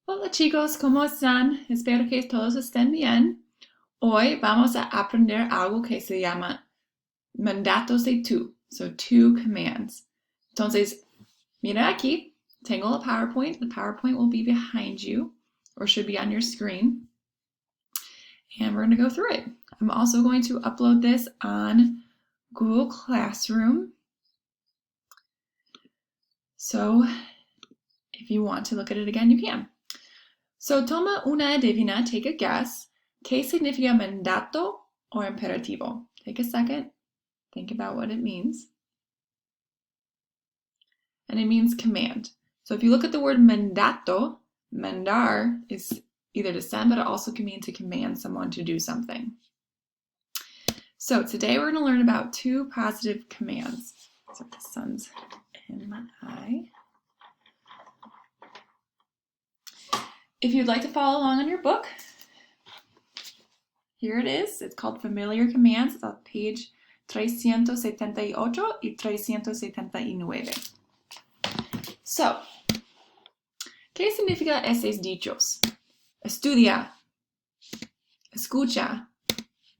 Hola chicos, ¿cómo están? Espero que todos estén bien. Hoy vamos a aprender algo que se llama mandatos de tú, so two commands. Entonces, mira aquí, tengo el PowerPoint. The PowerPoint will be behind you or should be on your screen. And we're going to go through it. I'm also going to upload this on Google Classroom. So if you want to look at it again, you can. So toma una adivina, take a guess. ¿Qué significa mandato o imperativo? Take a second, think about what it means. And it means command. So if you look at the word mandato, mandar is either to send, but it also can mean to command someone to do something. So today we're going to learn about two positive commands. So the sun's in my eye. If you'd like to follow along on your book, here it is. It's called Familiar Commands. It's on page 378 y 379. So, ¿qué significa esos dichos? Estudia, escucha,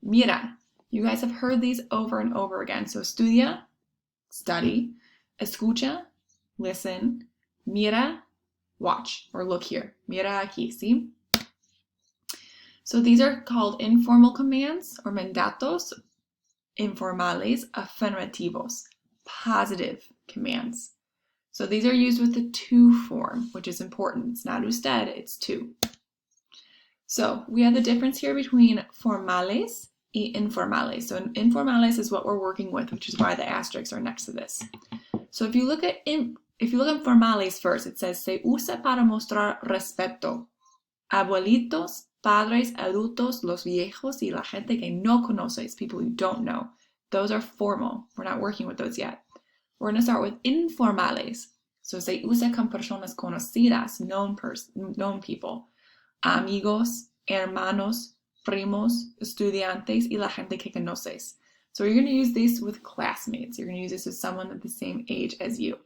mira. You guys have heard these over and over again. So, estudia, study, escucha, listen, mira, watch or look here. Mira aquí, see? So these are called informal commands or mandatos, informales, afirmativos, positive commands. So these are used with the to form, which is important. It's not usted, it's to. So we have the difference here between formales y informales. So informales is what we're working with, which is why the asterisks are next to this. So if you look at formales first, it says se usa para mostrar respeto. Abuelitos, padres, adultos, los viejos, y la gente que no conoces, people you don't know. Those are formal. We're not working with those yet. We're going to start with informales. So se usa con personas conocidas, known people. Amigos, hermanos, primos, estudiantes, y la gente que conoces. So you're going to use this with classmates. You're going to use this with someone at the same age as you.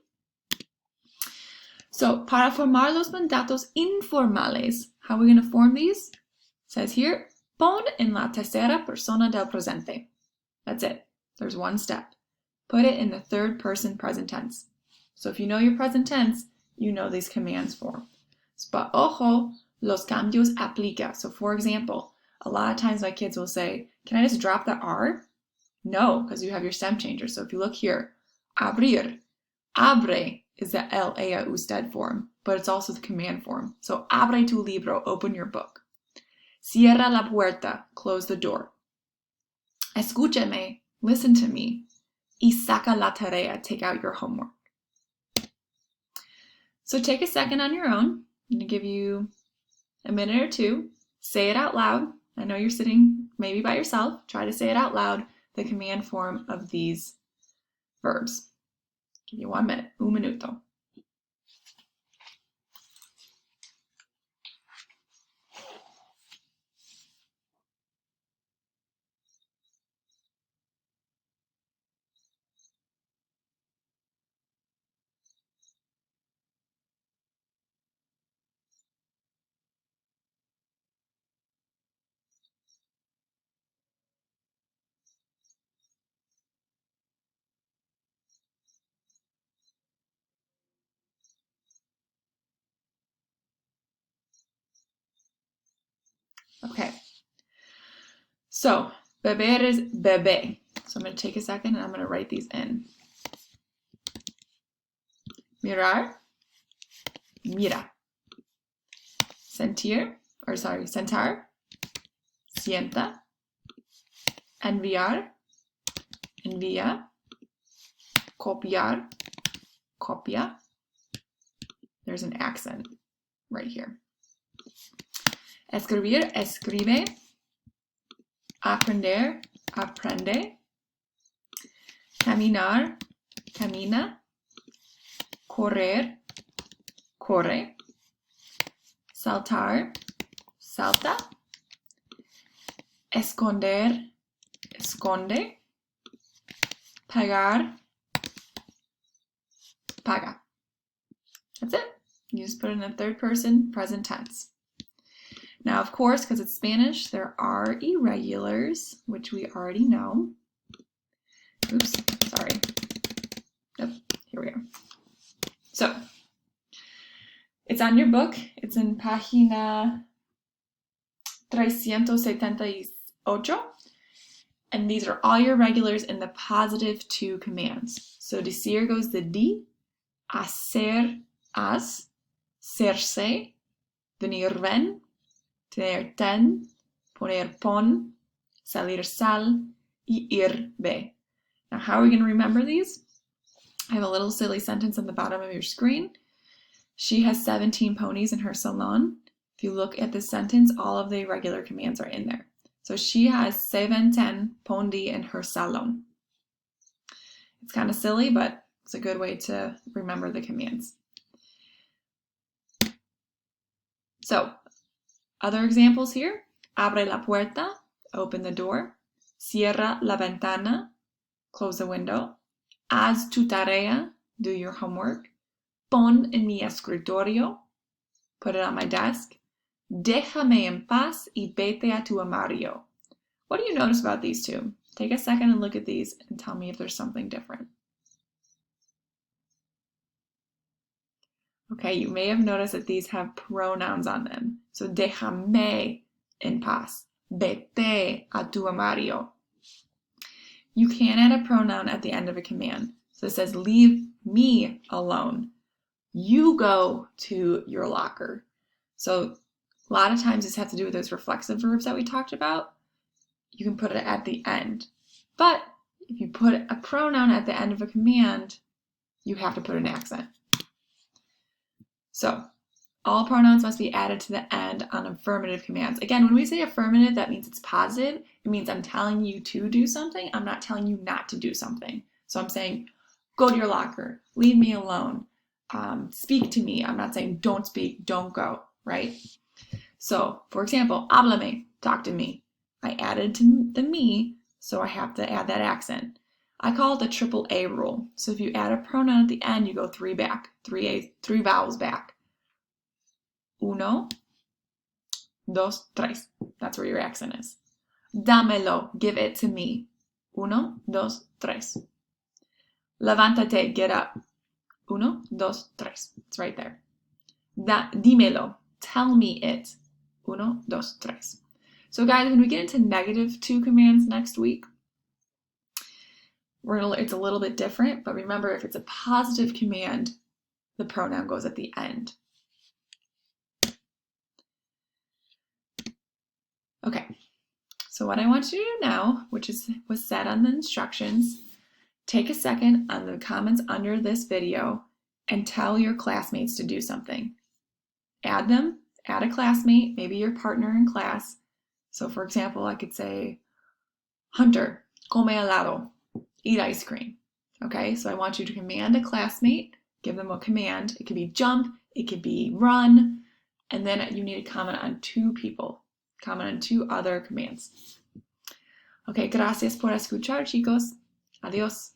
So, para formar los mandatos informales, how are we going to form these? It says here, pon en la tercera persona del presente. That's it. There's one step. Put it in the third person present tense. So if you know your present tense, you know these commands form. But ojo, los cambios aplica. So for example, a lot of times my kids will say, can I just drop the R? No, because you have your stem changer. So if you look here, abrir, abre is the L-A usted form, but it's also the command form. So abre tu libro, open your book. Cierra la puerta, close the door. Escúchame, listen to me. Y saca la tarea, take out your homework. So take a second on your own. I'm going to give you a minute or two. Say it out loud. I know you're sitting maybe by yourself. Try to say it out loud, the command form of these verbs. Give you 1 minute, un minuto. Okay. So, beber is bebe. So I'm going to take a second and I'm going to write these in. Mirar, mira. Sentar, sienta. Enviar, envía. Copiar, copia. There's an accent right here. Escribir, escribe. Aprender, aprende. Caminar, camina. Correr, corre. Saltar, salta. Esconder, esconde. Pagar, paga. That's it. You just put it in the third person, present tense. Now, of course, because it's Spanish, there are irregulars, which we already know. Oops, sorry. Yep, here we go. So, it's on your book. It's in página 378. And these are all your regulars in the positive to commands. So decir goes the di, hacer, has, serse, venir, ven, tener, ten, poner, pon, salir, sal, y ir, ve. Now, how are we going to remember these? I have a little silly sentence on the bottom of your screen. She has 17 ponies in her salon. If you look at this sentence, all of the regular commands are in there. So she has 17 pony in her salon. It's kind of silly, but it's a good way to remember the commands. So, other examples here. Abre la puerta, open the door. Cierra la ventana, close the window. Haz tu tarea, do your homework. Pon en mi escritorio, put it on my desk. Déjame en paz y vete a tu armario. What do you notice about these two? Take a second and look at these and tell me if there's something different. Okay, you may have noticed that these have pronouns on them. So déjame en paz. Vete a tu armario. You can add a pronoun at the end of a command. So it says leave me alone. You go to your locker. So a lot of times this has to do with those reflexive verbs that we talked about. You can put it at the end. But if you put a pronoun at the end of a command, you have to put an accent. So all pronouns must be added to the end on affirmative commands. Again, when we say affirmative, that means it's positive. It means I'm telling you to do something. I'm not telling you not to do something. So I'm saying, go to your locker, leave me alone, speak to me. I'm not saying don't speak, don't go, right? So, for example, háblame, talk to me. I added to the me, so I have to add that accent. I call it the triple A rule. So if you add a pronoun at the end, you go three vowels back. Uno, dos, tres. That's where your accent is. Dámelo, give it to me. Uno, dos, tres. Levántate, get up. Uno, dos, tres. It's right there. Dímelo, tell me it. Uno, dos, tres. So guys, when we get into negative to commands next week, it's a little bit different, but remember, if it's a positive command, the pronoun goes at the end. Okay, so what I want you to do now, which was said on the instructions, take a second on the comments under this video and tell your classmates to do something. Add them, add a classmate, maybe your partner in class. So for example, I could say, Hunter, come helado, eat ice cream. Okay, so I want you to command a classmate, give them a command. It could be jump, it could be run, and then you need to comment on two people. Comment on two other commands. Okay, gracias por escuchar, chicos. Adiós.